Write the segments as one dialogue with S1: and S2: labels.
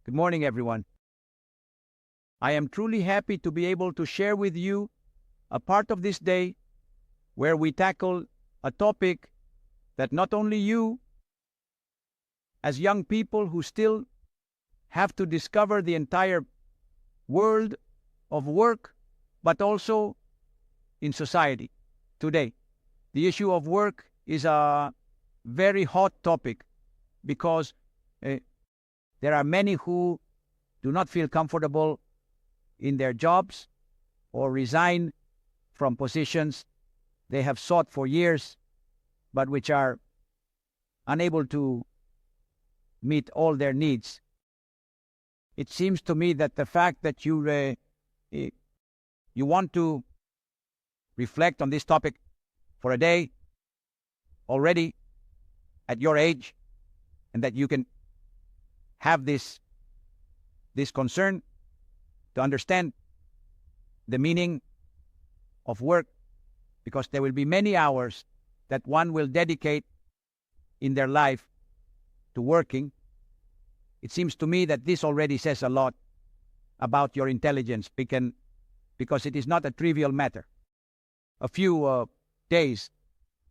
S1: Good morning, everyone. I am truly happy to be able to share with you a part of this day where we tackle a topic that not only you, as young people who still have to discover the entire world of work, but also in society today. The issue of work is a very hot topic because there are many who do not feel comfortable in their jobs or resign from positions they have sought for years, but which are unable to meet all their needs. It seems to me that the fact that you want to reflect on this topic for a day already at your age, and that you can have this concern to understand the meaning of work, because there will be many hours that one will dedicate in their life to working. It seems to me that this already says a lot about your intelligence, because it is not a trivial matter. A few days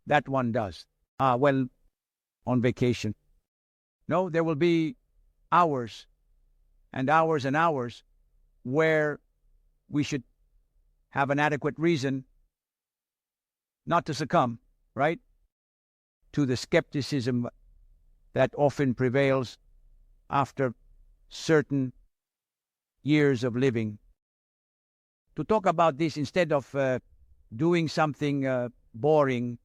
S1: that one does. On vacation. No, there will be hours and hours and hours where we should have an adequate reason not to succumb, right, to the skepticism that often prevails after certain years of living. To talk about this instead of doing something boring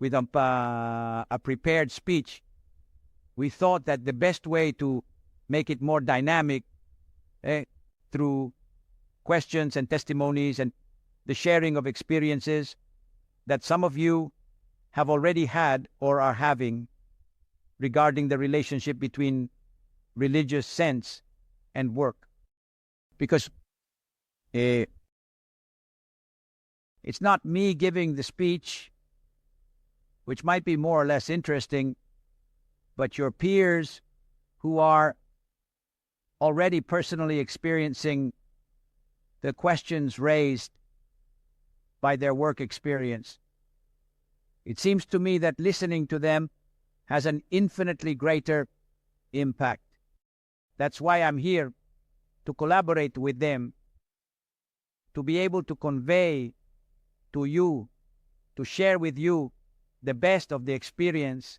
S1: with a prepared speech, we thought that the best way to make it more dynamic through questions and testimonies and the sharing of experiences that some of you have already had or are having regarding the relationship between religious sense and work. Because it's not me giving the speech, which might be more or less interesting, but your peers who are already personally experiencing the questions raised by their work experience. It seems to me that listening to them has an infinitely greater impact. That's why I'm here to collaborate with them, to be able to convey to you, to share with you the best of the experience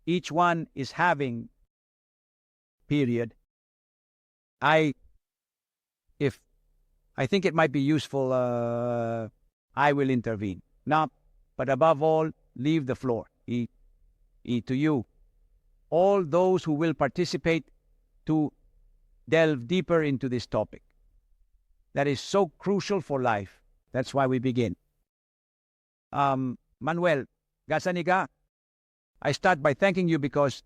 S1: each one is having, period. If I think it might be useful, I will intervene. Now, but above all, leave the floor to you. All those who will participate to delve deeper into this topic that is so crucial for life. That's why we begin. Manuel Gasaniga, I start by thanking you because,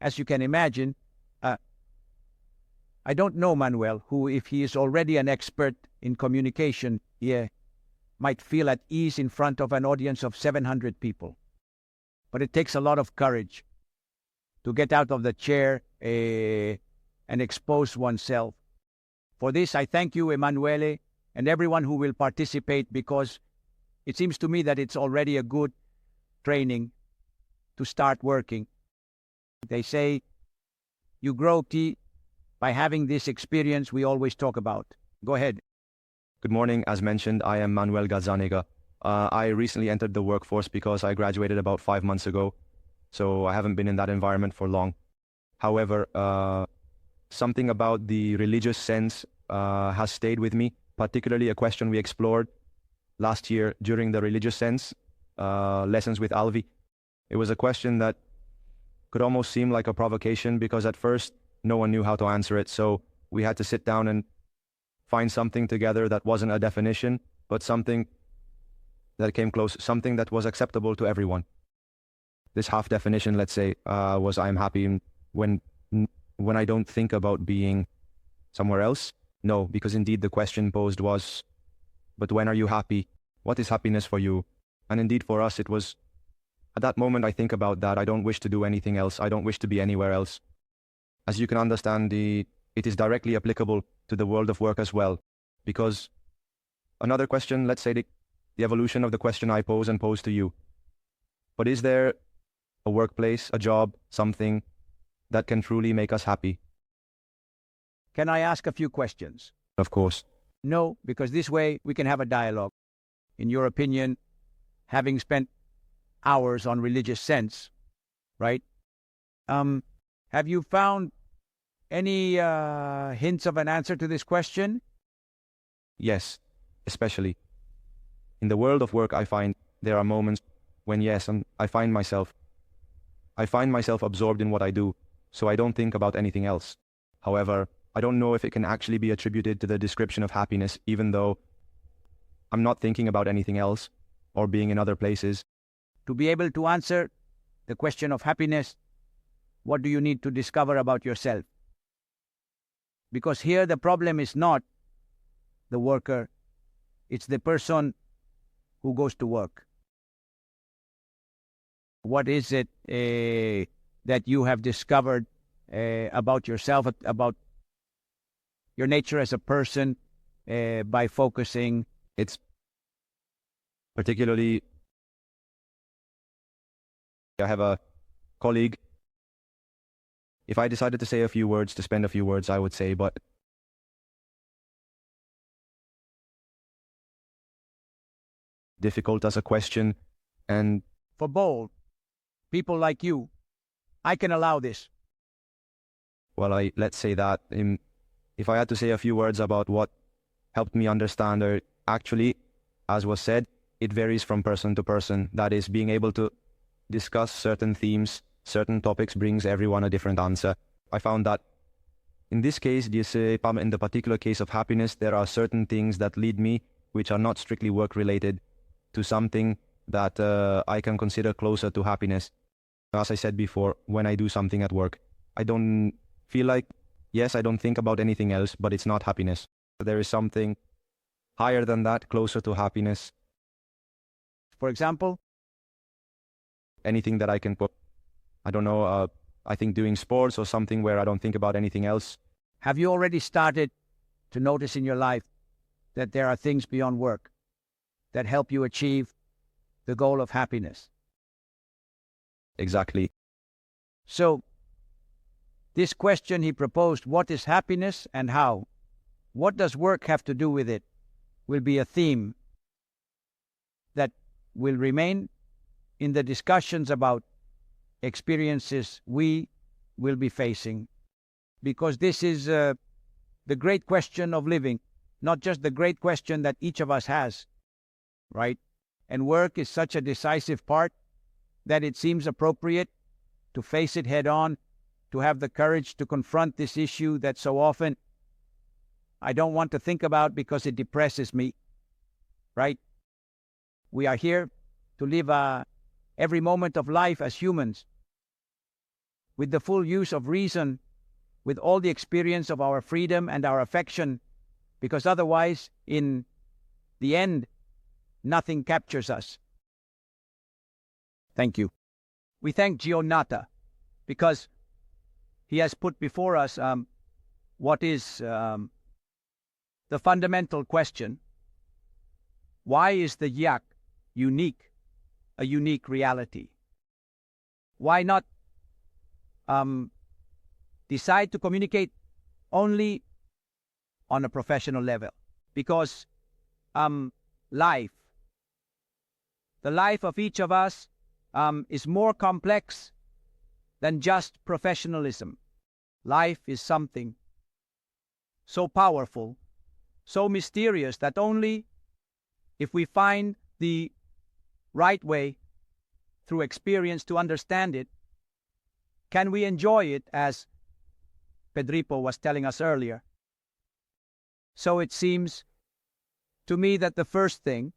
S1: as you can imagine, I don't know Manuel, who, if he is already an expert in communication, might feel at ease in front of an audience of 700 people. But it takes a lot of courage to get out of the chair and expose oneself. For this, I thank you, Emanuele, and everyone who will participate, because it seems to me that it's already a good training to start working. They say you grow by having this experience we always talk about. Go ahead.
S2: Good morning. As mentioned, I am Manuel Gazaniga. I recently entered the workforce because I graduated about 5 months ago, so I haven't been in that environment for long. However, something about the religious sense has stayed with me, particularly a question we explored last year during the religious sense lessons with Alvi. It was a question that could almost seem like a provocation, because at first no one knew how to answer it, so we had to sit down and find something together that wasn't a definition, but something that came close, something that was acceptable to everyone. This half definition, let's say, was I'm happy when I don't think about being somewhere else. No, because indeed the question posed was, but when are you happy? What is happiness for you? And indeed for us it was, at that moment I think about that, I don't wish to do anything else, I don't wish to be anywhere else. As you can understand, it is directly applicable to the world of work as well. Because another question, let's say the evolution of the question I pose and pose to you. But is there a workplace, a job, something that can truly make us happy?
S1: Can I ask a few questions?
S2: Of course.
S1: No, because this way we can have a dialogue. In your opinion, having spent hours on religious sense, right? Have you found any hints of an answer to this question?
S2: Yes, especially. In the world of work, I find there are moments when, yes, and I find myself absorbed in what I do, so I don't think about anything else. However, I don't know if it can actually be attributed to the description of happiness, even though I'm not thinking about anything else or being in other places.
S1: To be able to answer the question of happiness, what do you need to discover about yourself? Because here the problem is not the worker, it's the person who goes to work. What is it that you have discovered about yourself, about your nature as a person, by focusing?
S2: It's particularly, I have a colleague. If I decided to say a few words, to spend a few words, I would say, but difficult as a question. And
S1: for bold people like you, I can allow this.
S2: Well, let's say that if I had to say a few words about what helped me understand, or actually, as was said, it varies from person to person. That is, being able to discuss certain themes, certain topics brings everyone a different answer. I found that in this case, in the particular case of happiness, there are certain things that lead me, which are not strictly work-related, to something that I can consider closer to happiness. As I said before, when I do something at work, I don't feel like, yes, I don't think about anything else, but it's not happiness. There is something higher than that, closer to happiness.
S1: For example?
S2: Anything that I can put, I don't know, I think doing sports or something where I don't think about anything else.
S1: Have you already started to notice in your life that there are things beyond work that help you achieve the goal of happiness?
S2: Exactly.
S1: So, this question he proposed, what is happiness and how? What does work have to do with it? Will be a theme that will remain in the discussions about experiences we will be facing. Because this is the great question of living, not just the great question that each of us has, right? And work is such a decisive part that it seems appropriate to face it head on, to have the courage to confront this issue that so often I don't want to think about because it depresses me, right? We are here to live every moment of life as humans with the full use of reason, with all the experience of our freedom and our affection, because otherwise, in the end, nothing captures us. Thank you. We thank Gionata because he has put before us what is the fundamental question. Why is the yak unique, a unique reality? Why not decide to communicate only on a professional level? Because the life of each of us is more complex than just professionalism. Life is something so powerful, so mysterious, that only if we find the right way through experience to understand it, can we enjoy it, as Pedripo was telling us earlier. So it seems to me that the first thing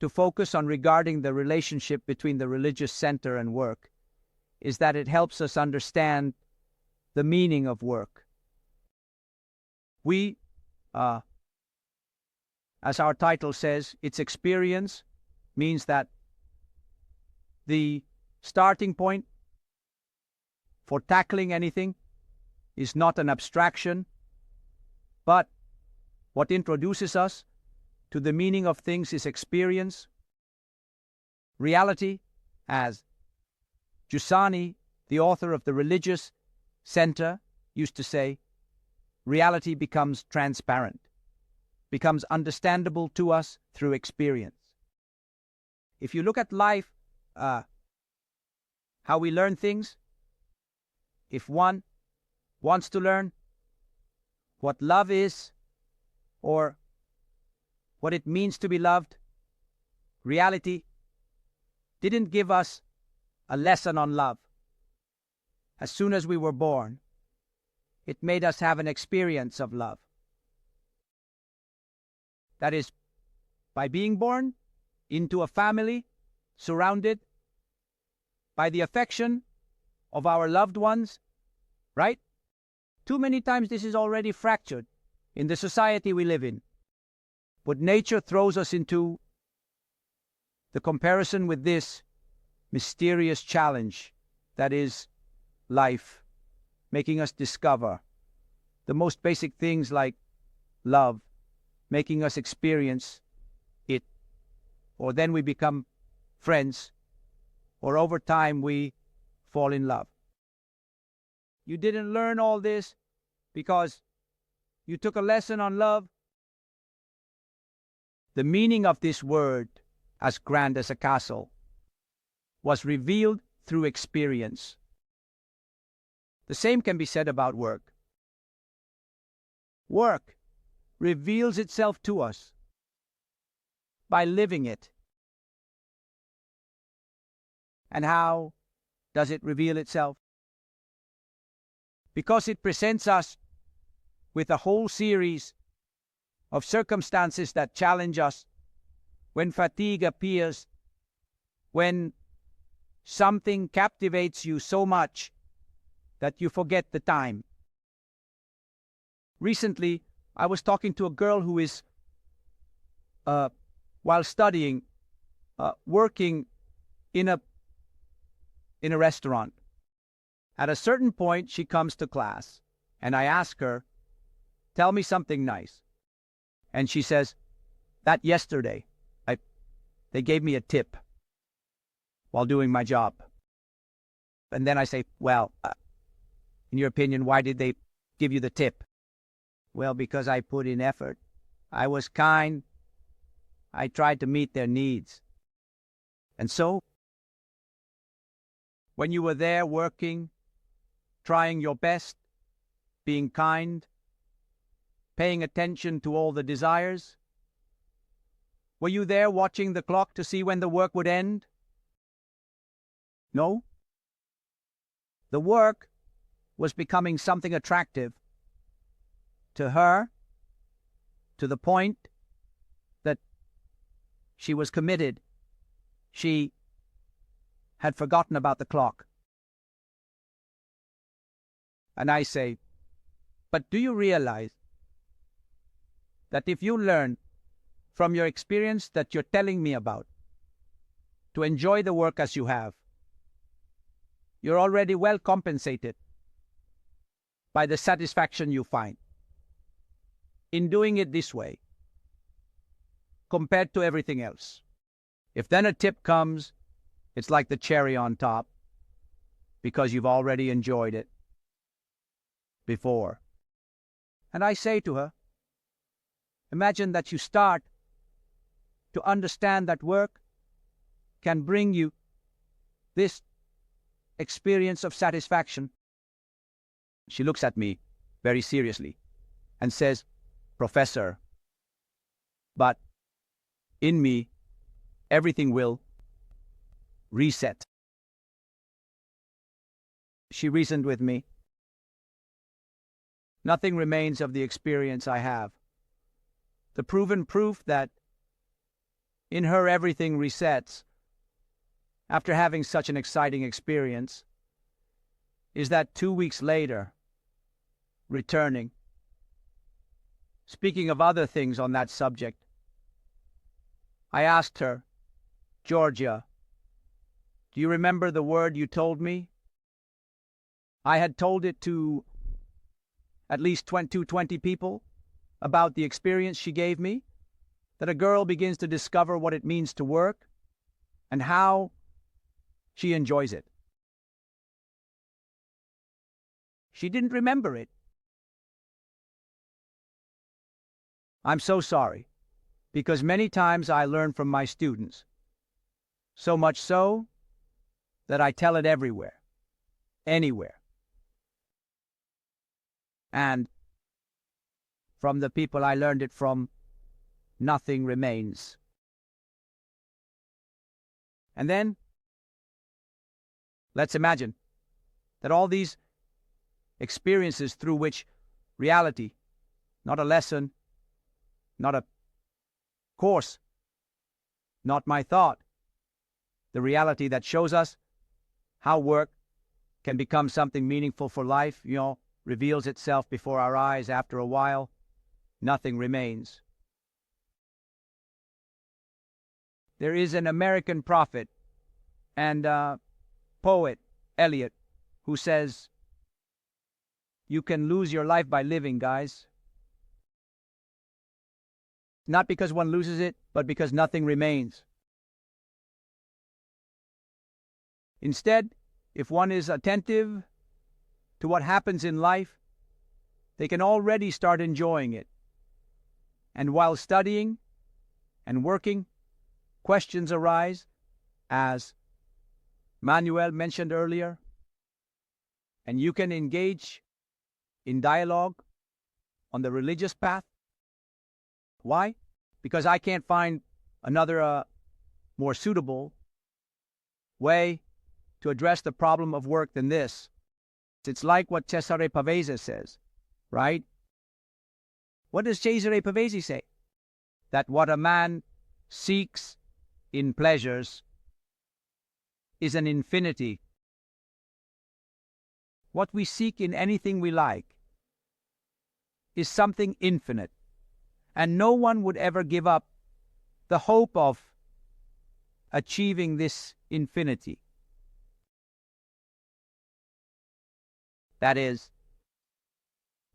S1: to focus on regarding the relationship between the religious center and work is that it helps us understand the meaning of work. We, as our title says, its experience means that the starting point for tackling anything is not an abstraction, but what introduces us to the meaning of things is experience. Reality, as Giussani, the author of the Religious Center, used to say, reality becomes transparent, becomes understandable to us through experience. If you look at life, how we learn things, if one wants to learn what love is or what it means to be loved, reality didn't give us a lesson on love. As soon as we were born, it made us have an experience of love. That is, by being born into a family, surrounded by the affection of our loved ones, right? Too many times this is already fractured in the society we live in. But nature throws us into the comparison with this mysterious challenge that is life, making us discover the most basic things like love, making us experience it, or then we become friends, or over time we fall in love. You didn't learn all this because you took a lesson on love. The meaning of this word, as grand as a castle, was revealed through experience. The same can be said about work. Work reveals itself to us by living it. And how does it reveal itself? Because it presents us with a whole series of circumstances that challenge us, when fatigue appears, when something captivates you so much that you forget the time. Recently, I was talking to a girl who is, while studying, working in a restaurant. At a certain point, she comes to class, and I ask her, "Tell me something nice." And she says, "That yesterday, they gave me a tip while doing my job." And then I say, "Well, in your opinion, why did they give you the tip?" "Well, because I put in effort. I was kind. I tried to meet their needs." And so, when you were there working, trying your best, being kind, paying attention to all the desires, were you there watching the clock to see when the work would end? No. The work was becoming something attractive to her, to the point that she was committed. She had forgotten about the clock. And I say, "But do you realize that if you learn from your experience that you're telling me about to enjoy the work as you have, you're already well compensated by the satisfaction you find in doing it this way compared to everything else? If then a tip comes, it's like the cherry on top because you've already enjoyed it before." And I say to her, imagine that you start to understand that work can bring you this experience of satisfaction. She looks at me very seriously and says, "Professor, but in me, everything will reset." She reasoned with me. Nothing remains of the experience I have. The proven proof that in her everything resets after having such an exciting experience is that 2 weeks later, returning, speaking of other things on that subject, I asked her, "Georgia, do you remember the word you told me?" I had told it to at least 20 people about the experience she gave me, that a girl begins to discover what it means to work and how she enjoys it. She didn't remember it. I'm so sorry, because many times I learn from my students, so much so that I tell it everywhere, anywhere. And from the people I learned it from, nothing remains. And then, let's imagine that all these experiences through which reality, not a lesson, not a course, not my thought, the reality that shows us how work can become something meaningful for life, reveals itself before our eyes after a while, nothing remains. There is an American prophet and poet, Eliot, who says, "You can lose your life by living, guys." Not because one loses it, but because nothing remains. Instead, if one is attentive to what happens in life, they can already start enjoying it. And while studying and working, questions arise, as Manuel mentioned earlier, and you can engage in dialogue on the religious path. Why? Because I can't find another more suitable way to address the problem of work than this. It's like what Cesare Pavese says, right? What does Cesare Pavese say? That what a man seeks in pleasures is an infinity. What we seek in anything we like is something infinite, and no one would ever give up the hope of achieving this infinity. That is,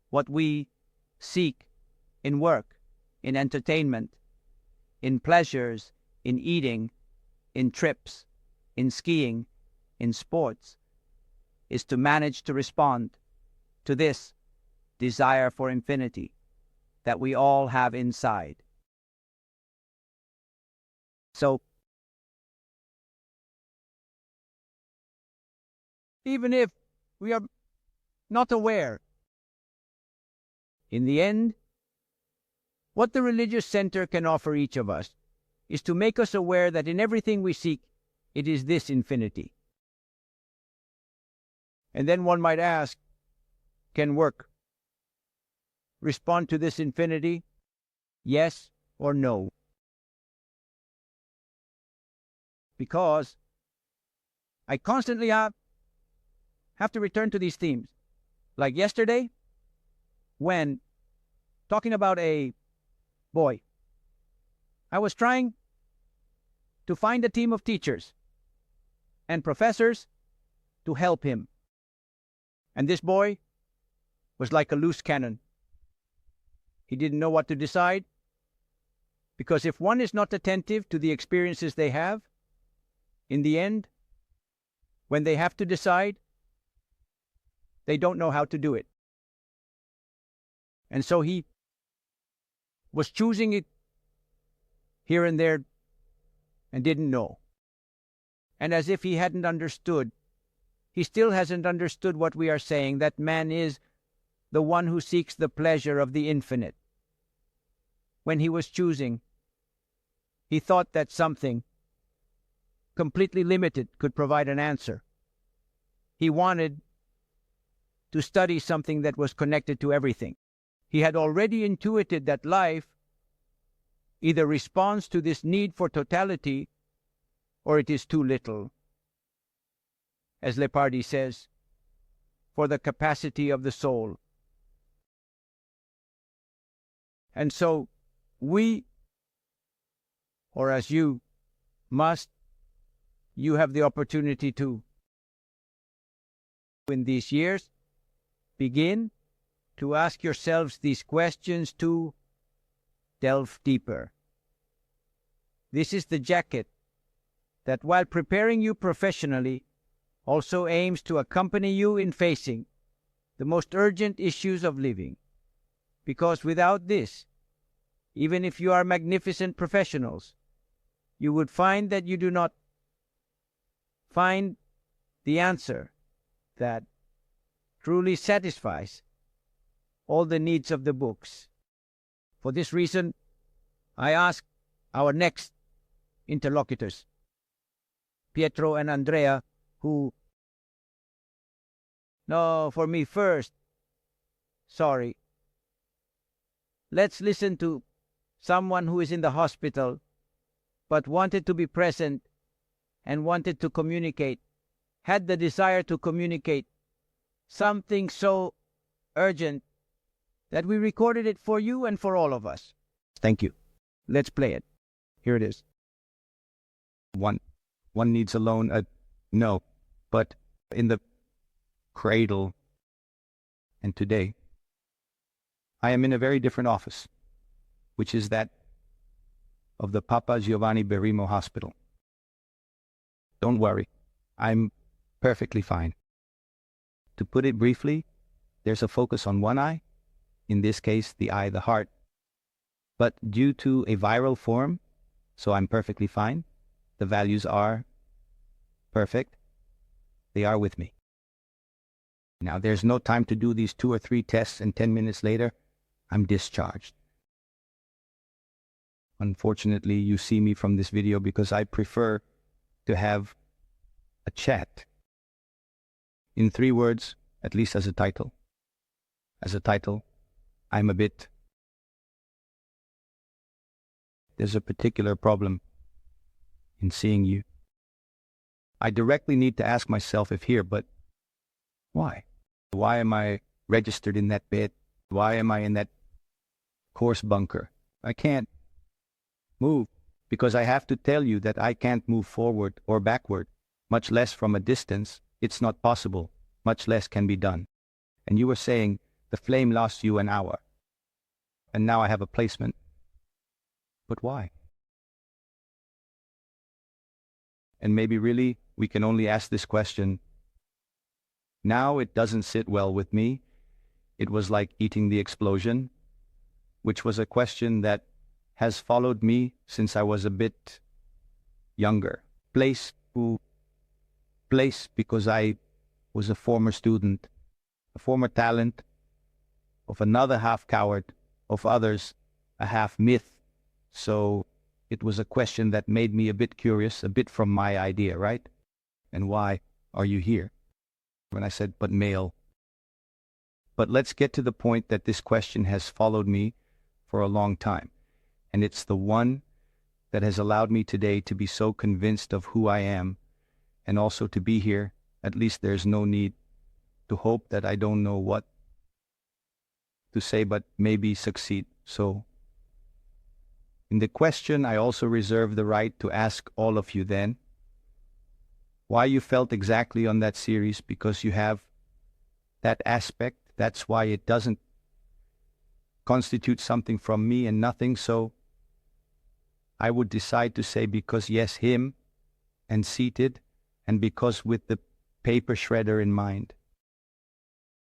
S1: what we seek in work, in entertainment, in pleasures, in eating, in trips, in skiing, in sports, is to manage to respond to this desire for infinity that we all have inside. So, even if we are not aware, in the end, what the religious center can offer each of us is to make us aware that in everything we seek, it is this infinity. And then one might ask, can work respond to this infinity? Yes or no? Because I constantly have to return to these themes. Like yesterday, when talking about a boy, I was trying to find a team of teachers and professors to help him. And this boy was like a loose cannon. He didn't know what to decide, because if one is not attentive to the experiences they have, in the end, when they have to decide, they don't know how to do it. And so he was choosing it here and there and didn't know. And as if he hadn't understood, he still hasn't understood what we are saying, that man is the one who seeks the pleasure of the infinite. When he was choosing, he thought that something completely limited could provide an answer. He wanted to study something that was connected to everything. He had already intuited that life either responds to this need for totality or it is too little. As Leopardi says, for the capacity of the soul. And so we, or as you have the opportunity to, in these years, begin to ask yourselves these questions to delve deeper. This is the jacket that, while preparing you professionally, also aims to accompany you in facing the most urgent issues of living. Because without this, even if you are magnificent professionals, you would find that you do not find the answer that truly satisfies all the needs of the books. For this reason, I ask our next interlocutors, Pietro and Andrea, who... No, for me first. Sorry. Let's listen to someone who is in the hospital but wanted to be present and wanted to communicate, had the desire to communicate something so urgent that we recorded it for you and for all of us. Thank you. Let's play it. Here it is.
S3: One needs a loan. No, but in the cradle. And today, I am in a very different office, which is that of the Papa Giovanni Berrimo Hospital. Don't worry, I'm perfectly fine. To put it briefly, there's a focus on one eye, in this case, the eye, the heart. But due to a viral form, so I'm perfectly fine, the values are perfect, they are with me. Now, there's no time to do these 2 or 3 tests, and 10 minutes later, I'm discharged. Unfortunately, you see me from this video because I prefer to have a chat. In 3 words, at least as a title. As a title, I'm a bit... There's a particular problem in seeing you. I directly need to ask myself if here, but why? Why am I registered in that bed? Why am I in that course bunker? I can't move because I have to tell you that I can't move forward or backward, much less from a distance. It's not possible. Much less can be done. And you were saying the flame lasts you an hour. And now I have a placement. But why? And maybe really we can only ask this question. Now it doesn't sit well with me. It was like eating the explosion, which was a question that has followed me since I was a bit younger. Place because I was a former student, a former talent, of another half-coward, of others a half-myth. So it was a question that made me a bit curious, a bit from my idea, right? And why are you here? When I said, but male. But let's get to the point that this question has followed me for a long time. And it's the one that has allowed me today to be so convinced of who I am and also to be here. At least there's no need to hope that I don't know what to say, but maybe succeed. So in the question, I also reserve the right to ask all of you then why you felt exactly on that series, because you have that aspect. That's why it doesn't constitute something from me and nothing. So I would decide to say because yes, him, and seated, and because with the paper shredder in mind.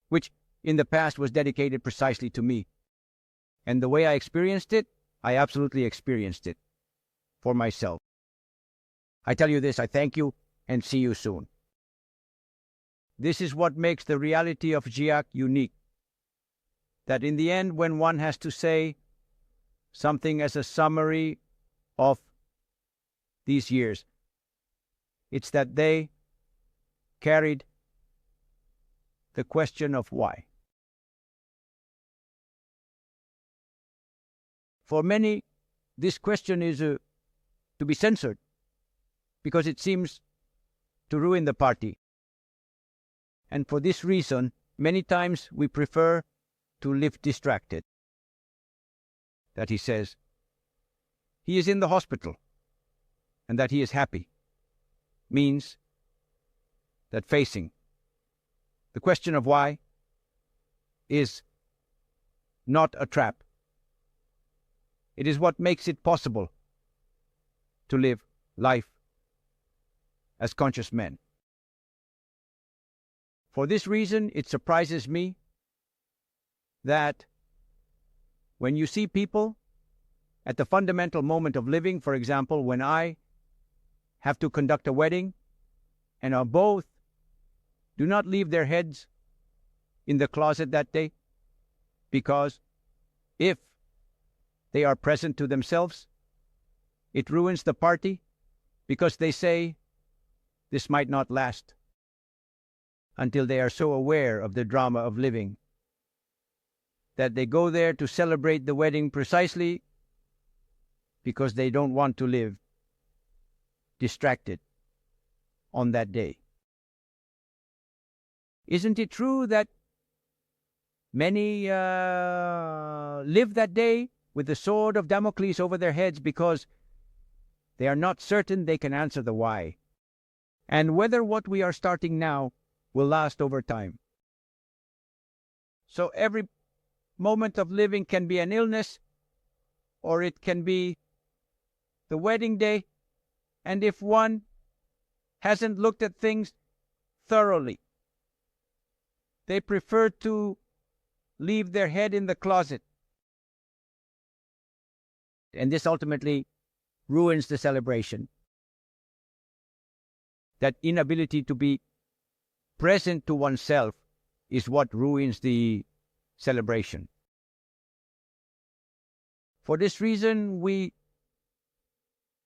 S1: Which in the past was dedicated precisely to me. And the way I experienced it, I absolutely experienced it for myself. I tell you this, I thank you and see you soon. This is what makes the reality of GIAC unique. That in the end, when one has to say something as a summary of these years, it's that they carried the question of why. For many, this question is to be censored because it seems to ruin the party. And for this reason, many times we prefer to live distracted. That he says he is in the hospital and that he is happy means that facing the question of why is not a trap. It is what makes it possible to live life as conscious men. For this reason, it surprises me that when you see people at the fundamental moment of living, for example, when I have to conduct a wedding and are both do not leave their heads in the closet that day, because if they are present to themselves, it ruins the party, because they say this might not last until they are so aware of the drama of living that they go there to celebrate the wedding precisely because they don't want to live distracted on that day. Isn't it true that many live that day with the sword of Damocles over their heads because they are not certain they can answer the why, and whether what we are starting now will last over time? So every moment of living can be an illness, or it can be the wedding day, and if one hasn't looked at things thoroughly, they prefer to leave their head in the closet. And this ultimately ruins the celebration. That inability to be present to oneself is what ruins the celebration. For this reason, we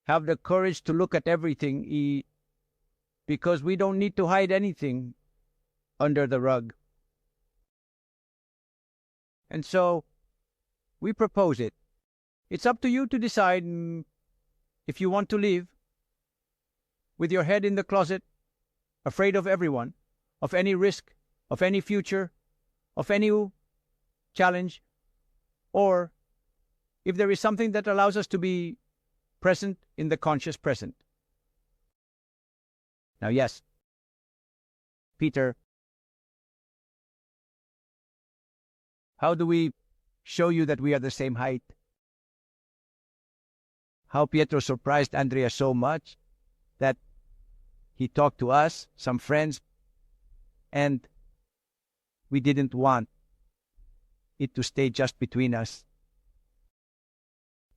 S1: have the courage to look at everything, because we don't need to hide anything under the rug. And so we propose it. It's up to you to decide if you want to live with your head in the closet, afraid of everyone, of any risk, of any future, of any challenge, or if there is something that allows us to be present in the conscious present. Now, yes, Peter, how do we show you that we are the same height? How Pietro surprised Andrea so much that he talked to us, some friends, and we didn't want it to stay just between us.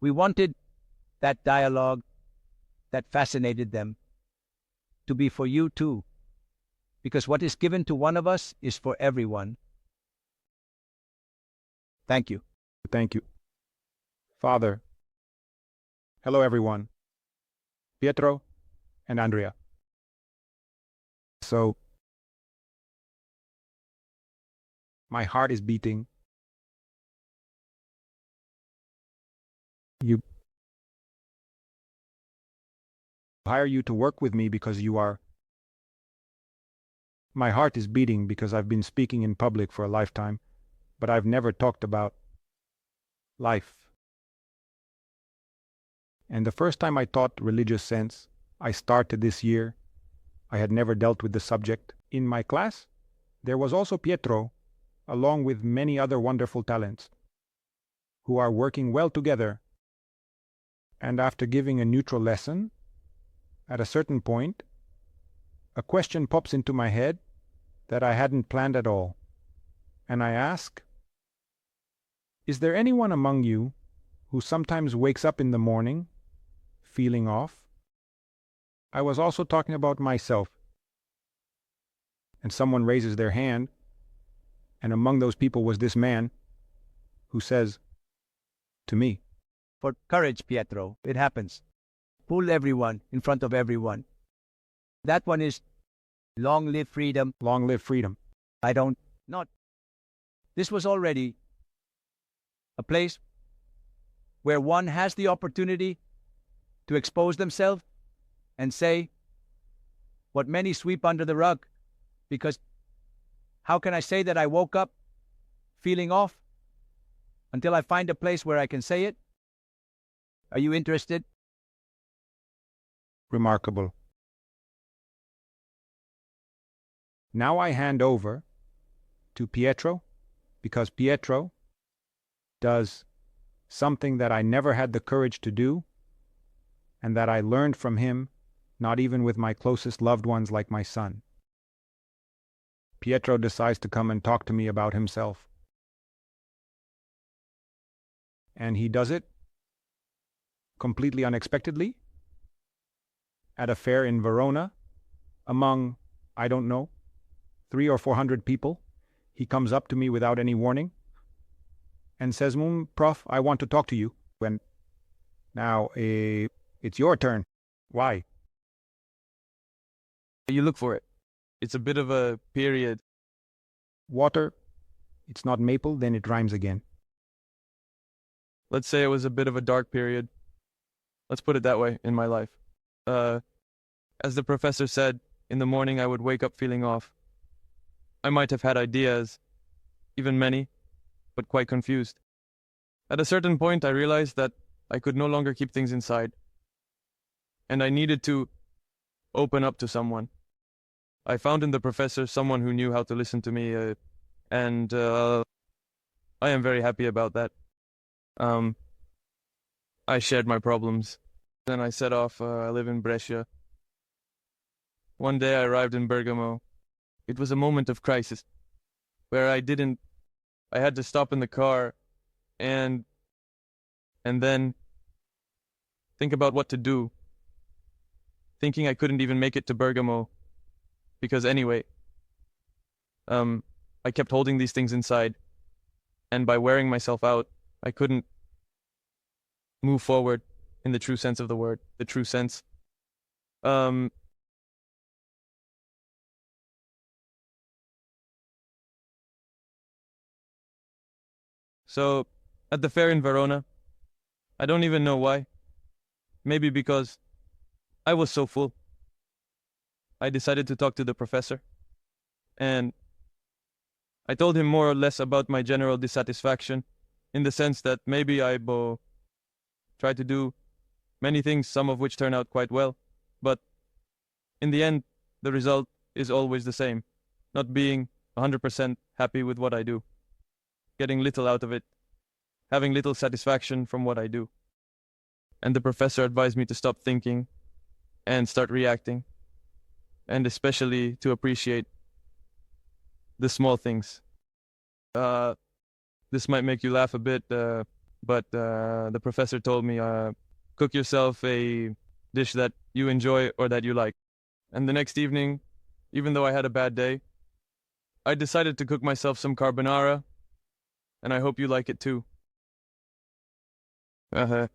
S1: We wanted that dialogue that fascinated them to be for you too, because what is given to one of us is for everyone. Thank you.
S4: Thank you. Father. Hello, everyone. Pietro and Andrea. So, my heart is beating. You hire you to work with me because you are. My heart is beating because I've been speaking in public for a lifetime, but I've never talked about life. And the first time I taught religious sense, I started this year. I had never dealt with the subject. In my class, there was also Pietro, along with many other wonderful talents, who are working well together. And after giving a neutral lesson, at a certain point, a question pops into my head that I hadn't planned at all. And I ask, is there anyone among you who sometimes wakes up in the morning feeling off? I was also talking about myself. And someone raises their hand, and among those people was this man who says to me,
S1: For courage, Pietro, it happens. Fool everyone in front of everyone. That one is long live freedom.
S4: long live freedom.
S1: This was already a place where one has the opportunity to expose themselves and say what many sweep under the rug, because how can I say that I woke up feeling off until I find a place where I can say it? Are you interested?
S4: Remarkable. Now I hand over to Pietro, because Pietro does something that I never had the courage to do, and that I learned from him, not even with my closest loved ones like my son. Pietro decides to come and talk to me about himself. And he does it completely unexpectedly at a fair in Verona among, I don't know, 300 or 400 people. He comes up to me without any warning and says, Prof, I want to talk to you. When now it's your turn. Why?
S5: You look for it. It's a bit of a period.
S4: Water, it's not maple, then it rhymes again.
S5: Let's say it was a bit of a dark period. Let's put it that way in my life. As the professor said, in the morning I would wake up feeling off. I might have had ideas, even many, but quite confused. At a certain point I realized that I could no longer keep things inside, and I needed to open up to someone. I found in the professor someone who knew how to listen to me, and I am very happy about that. I shared my problems. Then I set off. I live in Brescia. One day I arrived in Bergamo. It was a moment of crisis, where I had to stop in the car and then think about what to do, thinking I couldn't even make it to Bergamo, because anyway, I kept holding these things inside, and by wearing myself out, I couldn't move forward in the true sense of the word, the true sense. So, at the fair in Verona, I don't even know why. Maybe because I was so full. I decided to talk to the professor, and I told him more or less about my general dissatisfaction, in the sense that maybe I tried to do many things, some of which turn out quite well, but in the end, the result is always the same, not being 100% happy with what I do, getting little out of it, having little satisfaction from what I do. And the professor advised me to stop thinking and start reacting, and especially to appreciate the small things. This might make you laugh a bit, but the professor told me, cook yourself a dish that you enjoy or that you like. And the next evening, even though I had a bad day, I decided to cook myself some carbonara, and I hope you like it too. And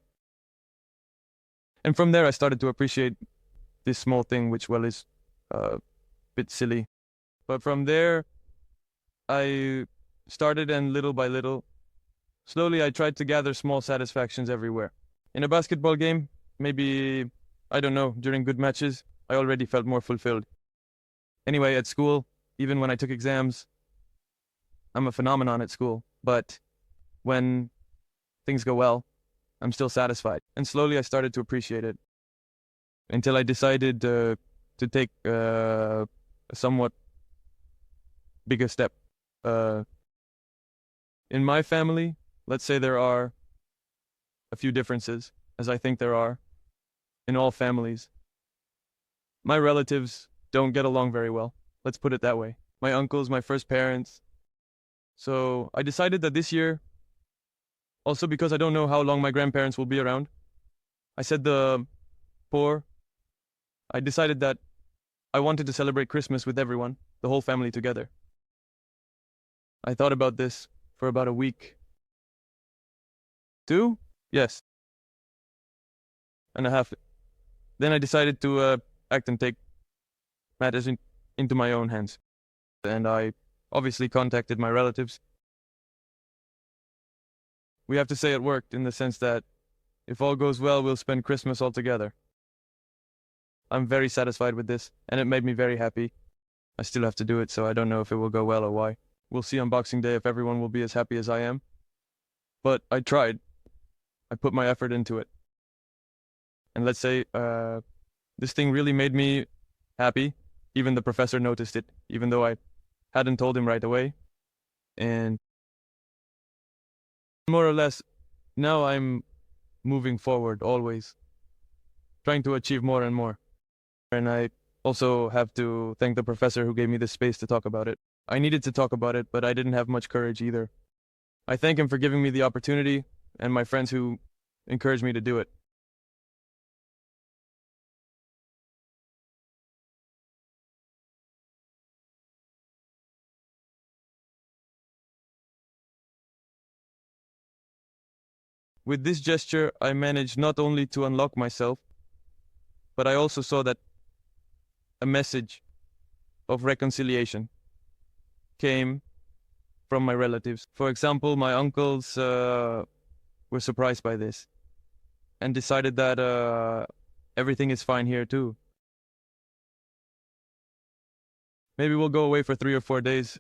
S5: from there I started to appreciate this small thing, which, well, is a bit silly. But from there, I started, and little by little, slowly I tried to gather small satisfactions everywhere. In a basketball game, maybe, I don't know, during good matches, I already felt more fulfilled. Anyway, at school, even when I took exams, I'm a phenomenon at school, but when things go well, I'm still satisfied. And slowly I started to appreciate it, until I decided to take a somewhat bigger step. In my family, let's say there are a few differences, as I think there are in all families. My relatives don't get along very well. Let's put it that way. My uncles, my first parents. So I decided that this year, also because I don't know how long my grandparents will be around, I said I decided that I wanted to celebrate Christmas with everyone, the whole family together. I thought about this for about a week. 2? Yes. And a half. Then I decided to act and take matters into my own hands. And I obviously contacted my relatives. We have to say it worked, in the sense that if all goes well, we'll spend Christmas all together. I'm very satisfied with this, and it made me very happy. I still have to do it, so I don't know if it will go well or why. We'll see on Boxing Day if everyone will be as happy as I am. But I tried. I put my effort into it. And let's say this thing really made me happy. Even the professor noticed it, even though I hadn't told him right away. And More or less, now I'm moving forward always, trying to achieve more and more. And I also have to thank the professor who gave me the space to talk about it. I needed to talk about it, but I didn't have much courage either. I thank him for giving me the opportunity and my friends who encouraged me to do it. With this gesture, I managed not only to unlock myself, but I also saw that a message of reconciliation came from my relatives. For example, my uncles were surprised by this and decided that everything is fine here too. Maybe we'll go away for 3 or 4 days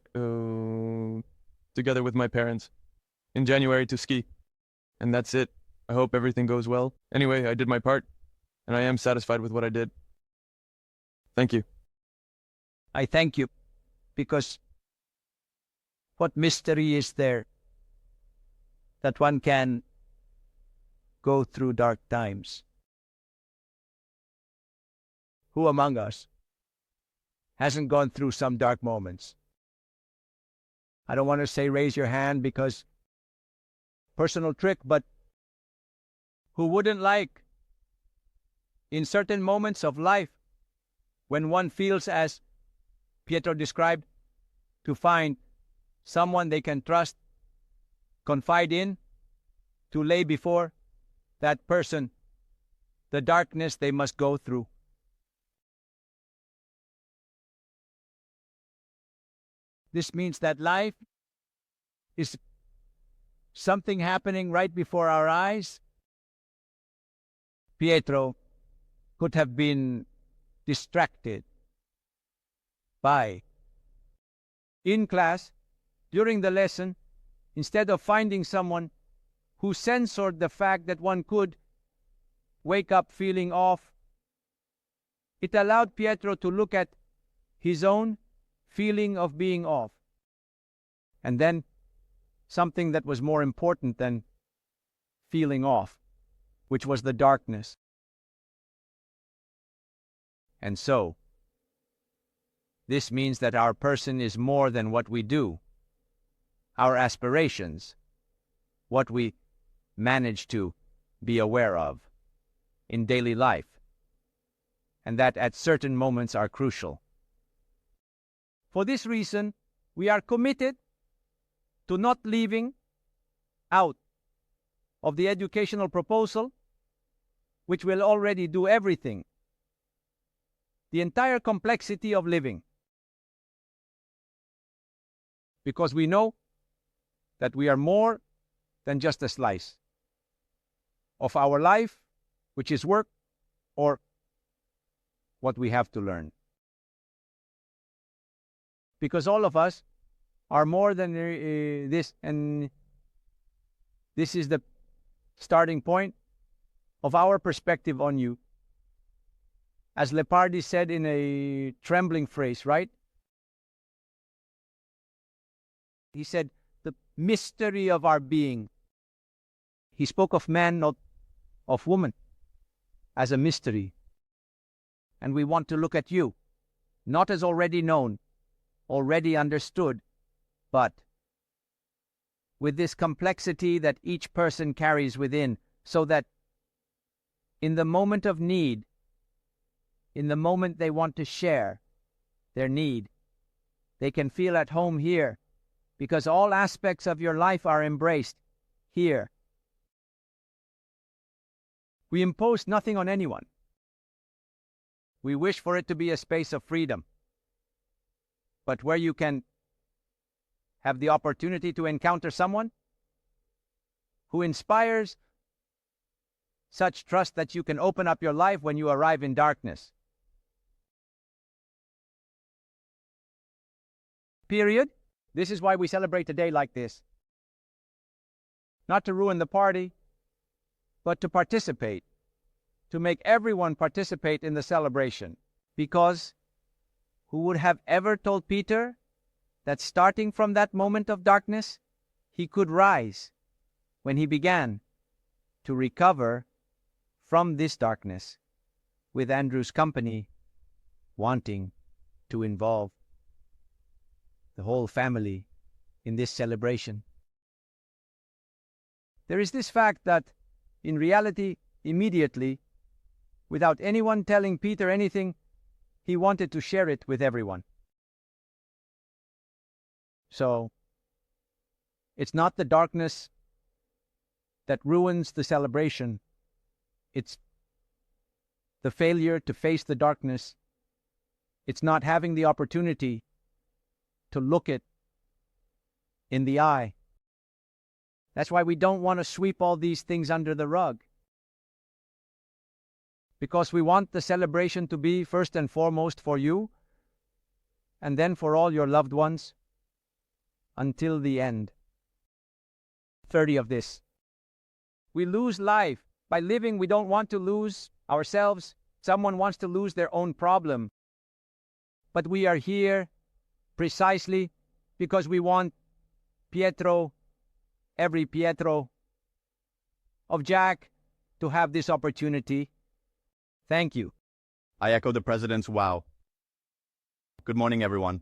S5: together with my parents in January to ski. And that's it. I hope everything goes well. Anyway, I did my part, and I am satisfied with what I did. Thank you.
S1: I thank you, because what mystery is there that one can go through dark times? Who among us hasn't gone through some dark moments? I don't want to say raise your hand because personal trick, but who wouldn't like, in certain moments of life, when one feels, as Pietro described, to find someone they can trust, confide in, to lay before that person the darkness they must go through? This means that life is something happening right before our eyes. Pietro could have been distracted by, in class, during the lesson, instead of finding someone who censored the fact that one could wake up feeling off, it allowed Pietro to look at his own feeling of being off. And then something that was more important than feeling off, which was the darkness. And so, this means that our person is more than what we do, our aspirations, what we manage to be aware of in daily life, and that at certain moments are crucial. For this reason, we are committed to not leaving out of the educational proposal, which will already do everything, the entire complexity of living. Because we know that we are more than just a slice of our life, which is work or what we have to learn. Because all of us are more than this, and this is the starting point of our perspective on you. As Leopardi said in a trembling phrase, right? He said, the mystery of our being. He spoke of man, not of woman, as a mystery. And we want to look at you, not as already known, already understood, but with this complexity that each person carries within, so that in the moment of need, in the moment they want to share their need, they can feel at home here, because all aspects of your life are embraced here. We impose nothing on anyone. We wish for it to be a space of freedom, but where you can have the opportunity to encounter someone who inspires such trust that you can open up your life when you arrive in darkness. Period. This is why we celebrate a day like this. Not to ruin the party, but to participate, to make everyone participate in the celebration. Because who would have ever told Peter that starting from that moment of darkness, he could rise when he began to recover from this darkness, with Andrew's company wanting to involve the whole family in this celebration. There is this fact that, in reality, immediately, without anyone telling Peter anything, he wanted to share it with everyone. So, it's not the darkness that ruins the celebration. It's the failure to face the darkness. It's not having the opportunity to look it in the eye. That's why we don't want to sweep all these things under the rug. Because we want the celebration to be first and foremost for you, and then for all your loved ones, until the end. 30 of this. We lose life. By living, we don't want to lose ourselves. Someone wants to lose their own problem. But we are here precisely because we want Pietro, every Pietro of Jack, to have this opportunity. Thank you.
S6: I echo the President's wow. Good morning, everyone.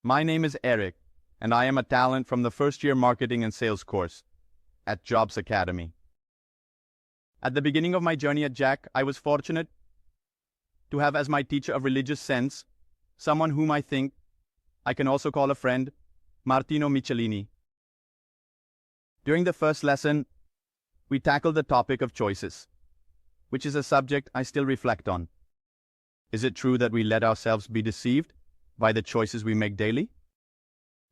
S6: My name is Eric, and I am a talent from the first-year marketing and sales course at Jobs Academy. At the beginning of my journey at Jack, I was fortunate to have as my teacher of religious sense someone whom I think I can also call a friend, Martino Michelini. During the first lesson, we tackled the topic of choices, which is a subject I still reflect on. Is it true that we let ourselves be deceived by the choices we make daily?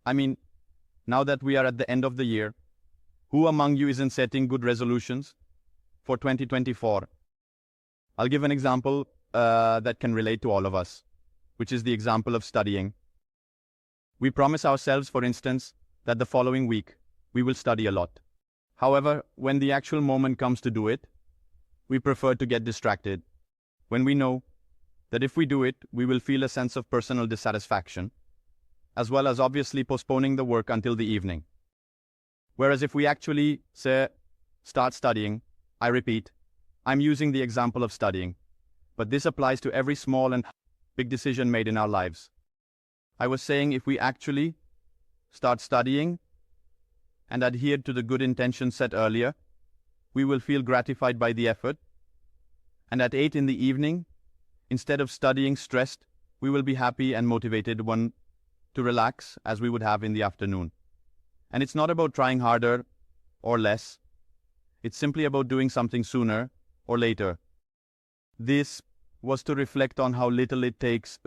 S6: I mean, now that we are at the end of the year, who among you isn't setting good resolutions for 2024? I'll give an example that can relate to all of us, which is the example of studying. We promise ourselves, for instance, that the following week we will study a lot. However, when the actual moment comes to do it, we prefer to get distracted, when we know that if we do it, we will feel a sense of personal dissatisfaction, as well as obviously postponing the work until the evening. Whereas if we actually say, start studying, I repeat, I'm using the example of studying, but this applies to every small and big decision made in our lives. I was saying if we actually start studying and adhere to the good intentions set earlier, we will feel gratified by the effort, and at 8 in the evening, instead of studying stressed, we will be happy and motivated to relax as we would have in the afternoon. And it's not about trying harder or less. It's simply about doing something sooner or later. This was to reflect on how little it takes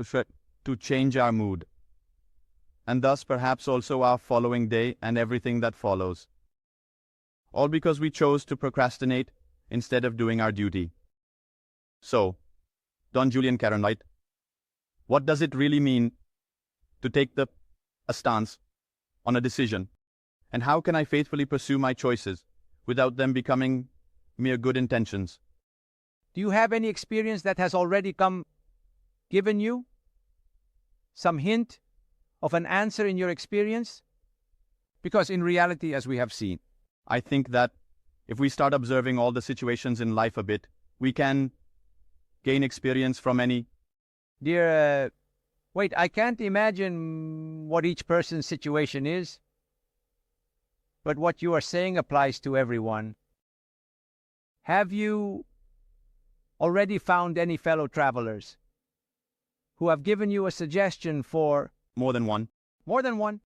S6: to change our mood, and thus perhaps also our following day and everything that follows. All because we chose to procrastinate instead of doing our duty. So, Don Julián Carrón, what does it really mean to take a stance on a decision? And how can I faithfully pursue my choices without them becoming mere good intentions?
S1: Do you have any experience that has already given you some hint of an answer in your experience? Because in reality, as we have seen,
S6: I think that if we start observing all the situations in life a bit, we can gain experience from any.
S1: Dear, wait, I can't imagine what each person's situation is, but what you are saying applies to everyone. Have you already found any fellow travelers who have given you a suggestion for...
S6: More than one.
S1: More than one.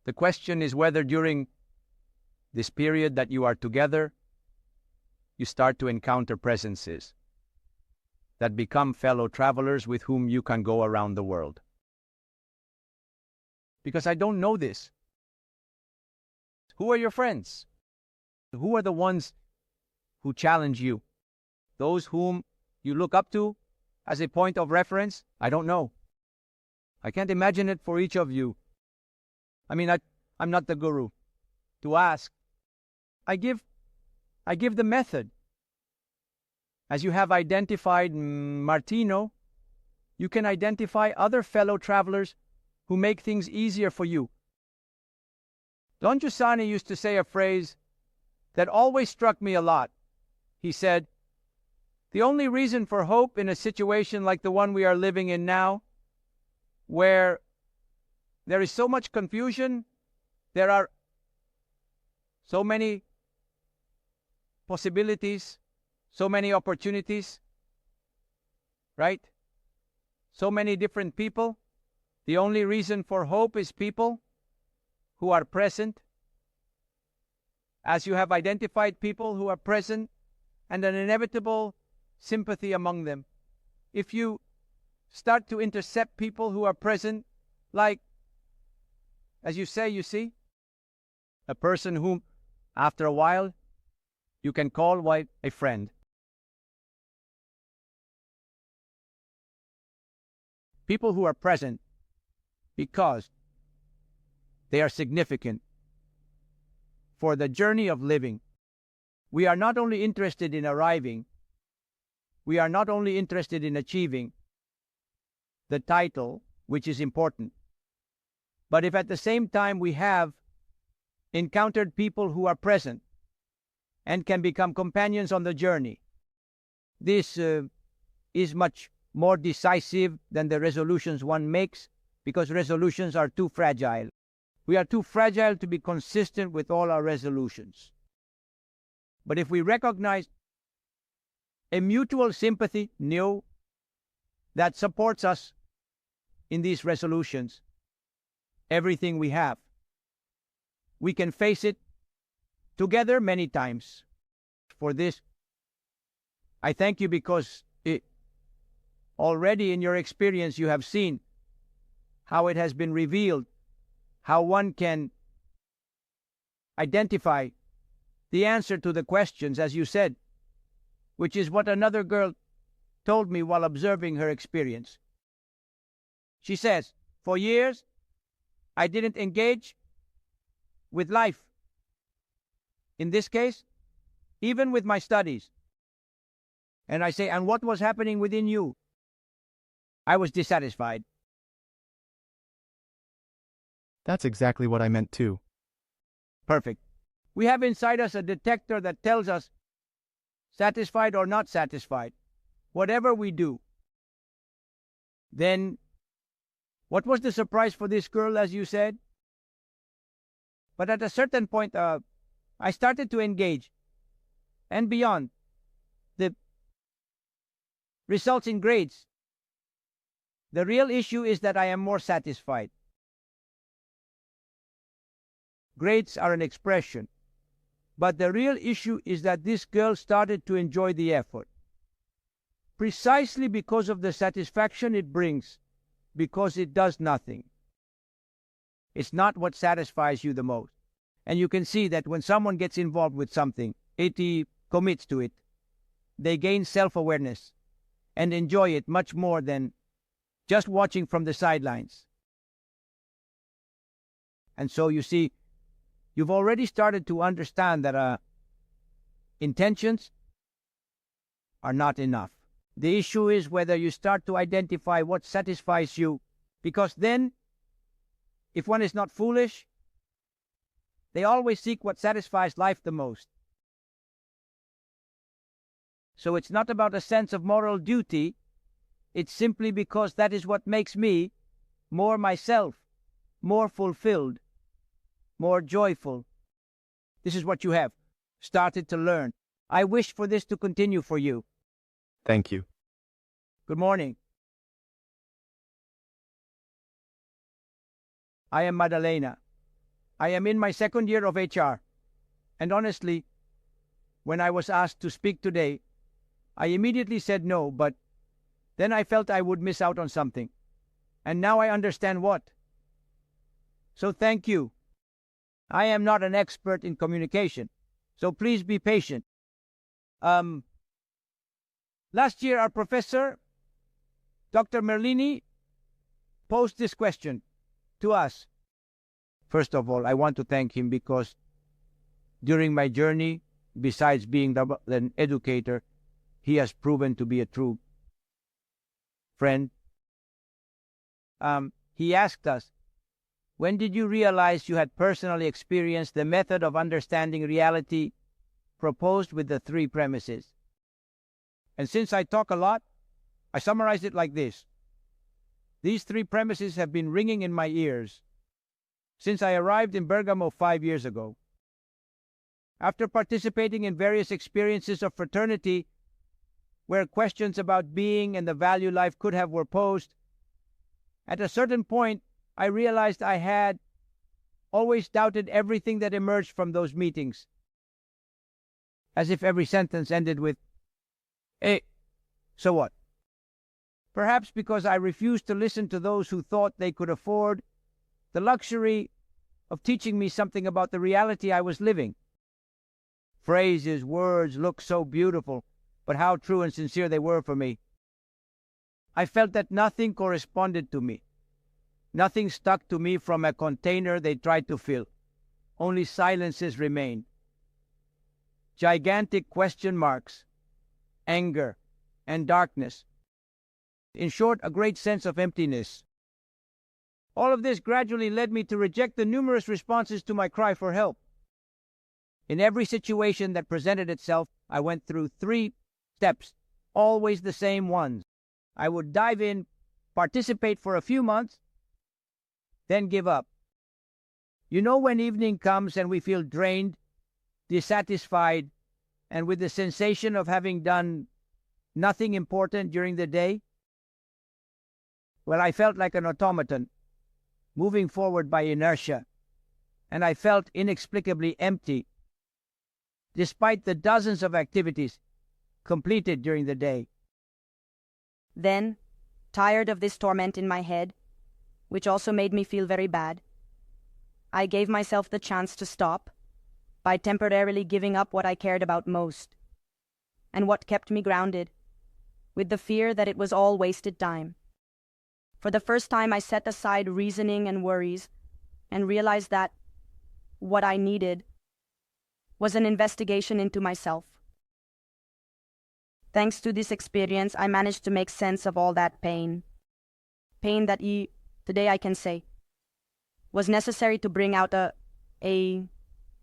S1: The question is whether during this period that you are together, you start to encounter presences that become fellow travelers with whom you can go around the world. Because I don't know this. Who are your friends? Who are the ones who challenge you? Those whom you look up to as a point of reference? I don't know. I can't imagine it for each of you. I mean, I'm not the guru to ask. I give the method. As you have identified Martino, you can identify other fellow travelers who make things easier for you. Don Giussani used to say a phrase that always struck me a lot. He said, "The only reason for hope in a situation like the one we are living in now, where there is so much confusion, there are so many possibilities, so many opportunities, right? So many different people. The only reason for hope is people who are present. As you have identified people who are present and an inevitable sympathy among them. If you start to intercept people who are present, like, as you say, you see, a person whom, after a while, you can call a friend. People who are present because they are significant for the journey of living. We are not only interested in arriving, we are not only interested in achieving the title, which is important, but if at the same time we have encountered people who are present and can become companions on the journey, this is much more decisive than the resolutions one makes, because resolutions are too fragile. We are too fragile to be consistent with all our resolutions. But if we recognize a mutual sympathy, that supports us in these resolutions, everything we have, we can face it together many times. For this, I thank you, because already in your experience you have seen how it has been revealed, how one can identify the answer to the questions, as you said, which is what another girl told me while observing her experience. She says, "For years, I didn't engage with life. In this case, even with my studies." And I say, "And what was happening within you?" "I was dissatisfied."
S7: That's exactly what I meant too.
S1: Perfect. We have inside us a detector that tells us satisfied or not satisfied, whatever we do. Then, what was the surprise for this girl, as you said? But at a certain point, I started to engage, and beyond, the results in grades. The real issue is that I am more satisfied. Grades are an expression, but the real issue is that this girl started to enjoy the effort, precisely because of the satisfaction it brings, because it does nothing. It's not what satisfies you the most. And you can see that when someone gets involved with something, it commits to it, they gain self-awareness and enjoy it much more than just watching from the sidelines. And so you see, you've already started to understand that intentions are not enough. The issue is whether you start to identify what satisfies you, because then, if one is not foolish, they always seek what satisfies life the most. So it's not about a sense of moral duty, it's simply because that is what makes me more myself, more fulfilled, more joyful. This is what you have started to learn. I wish for this to continue for you.
S7: Thank you.
S1: Good morning. I am Madalena. I am in my second year of HR. And honestly, when I was asked to speak today, I immediately said no, but then I felt I would miss out on something. And now I understand what. So thank you. I am not an expert in communication, so please be patient. Last year, our professor, Dr. Merlini, posed this question to us. First of all, I want to thank him because during my journey, besides being an educator, he has proven to be a true friend. He asked us, When did you realize you had personally experienced the method of understanding reality proposed with the three premises? And since I talk a lot, I summarize it like this. These three premises have been ringing in my ears since I arrived in Bergamo 5 years ago. After participating in various experiences of fraternity where questions about being and the value life could have were posed, at a certain point I realized I had always doubted everything that emerged from those meetings, as if every sentence ended with, "Eh, so what?" Perhaps because I refused to listen to those who thought they could afford the luxury of teaching me something about the reality I was living. Phrases, words looked so beautiful, but how true and sincere they were for me. I felt that nothing corresponded to me. Nothing stuck to me from a container they tried to fill. Only silences remained. Gigantic question marks, anger, and darkness. In short, a great sense of emptiness. All of this gradually led me to reject the numerous responses to my cry for help. In every situation that presented itself, I went through 3 steps, always the same ones. I would dive in, participate for a few months, then give up. You know when evening comes and we feel drained, dissatisfied, and with the sensation of having done nothing important during the day? Well, I felt like an automaton, moving forward by inertia, and I felt inexplicably empty, despite the dozens of activities completed during the day.
S8: Then, tired of this torment in my head, which also made me feel very bad, I gave myself the chance to stop by temporarily giving up what I cared about most, and what kept me grounded, with the fear that it was all wasted time. For the first time, I set aside reasoning and worries and realized that what I needed was an investigation into myself. Thanks to this experience, I managed to make sense of all that pain. Pain that today I can say, was necessary to bring out a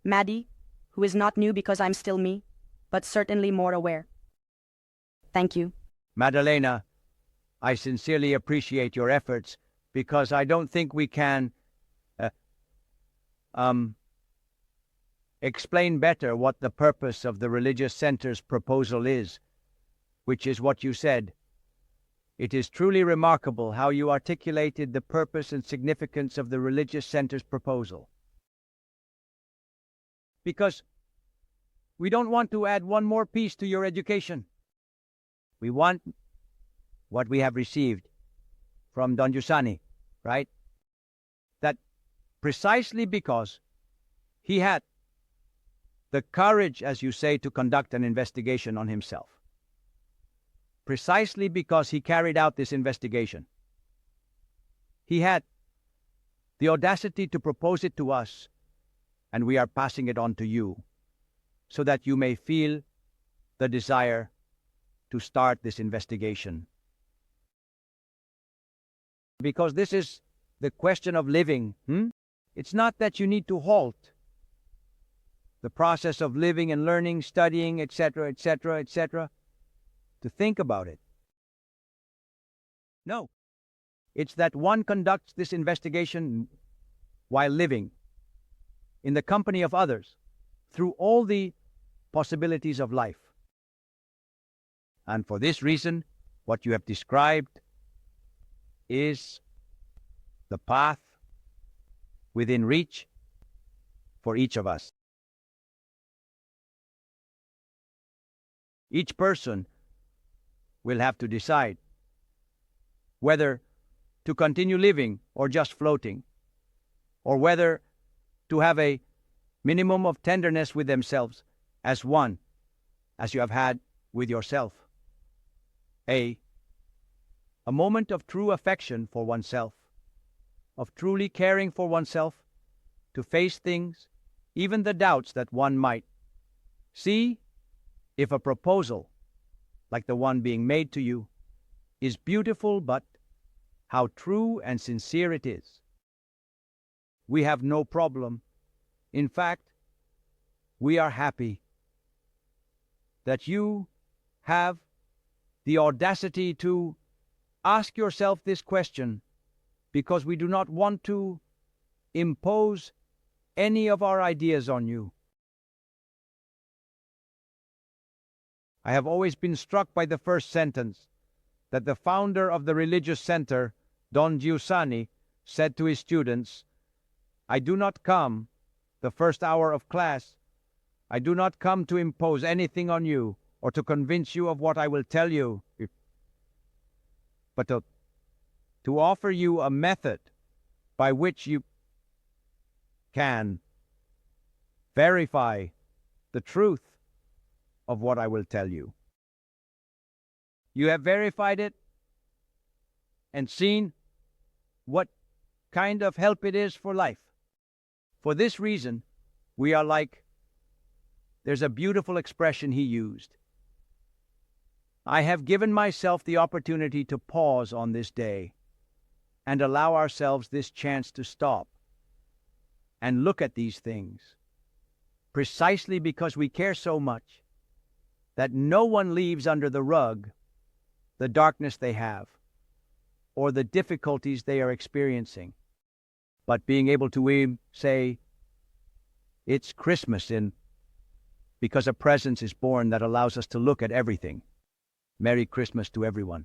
S8: Maddie who is not new because I'm still me, but certainly more aware. Thank you.
S1: Madalena, I sincerely appreciate your efforts because I don't think we can explain better what the purpose of the religious center's proposal is, which is what you said. It is truly remarkable how you articulated the purpose and significance of the religious center's proposal. Because we don't want to add one more piece to your education. We want what we have received from Don Giussani, right? That precisely because he had the courage, as you say, to conduct an investigation on himself. Precisely because he carried out this investigation, he had the audacity to propose it to us, and we are passing it on to you, so that you may feel the desire to start this investigation. Because this is the question of living. It's not that you need to halt the process of living and learning, studying, etc., etc., etc., to think about it. No. It's that one conducts this investigation while living, in the company of others, through all the possibilities of life. And for this reason, what you have described is the path within reach for each of us. Each person will have to decide whether to continue living or just floating, or whether to have a minimum of tenderness with themselves as one, as you have had with yourself. A moment of true affection for oneself, of truly caring for oneself, to face things, even the doubts that one might see if a proposal like the one being made to you is beautiful, but how true and sincere it is. we have no problem. In fact, we are happy that you have the audacity to ask yourself this question, because we do not want to impose any of our ideas on you. I have always been struck by the first sentence that the founder of the religious center, Don Giussani, said to his students, "I do not come the first hour of class. I do not come to impose anything on you or to convince you of what I will tell you, but to offer you a method by which you can verify the truth of what I will tell you." You have verified it and seen what kind of help it is for life. For this reason, we are like, there's a beautiful expression he used. I have given myself the opportunity to pause on this day and allow ourselves this chance to stop and look at these things, precisely because we care so much that no one leaves under the rug the darkness they have or the difficulties they are experiencing, but being able to say, it's Christmas because a presence is born that allows us to look at everything. Merry Christmas to everyone.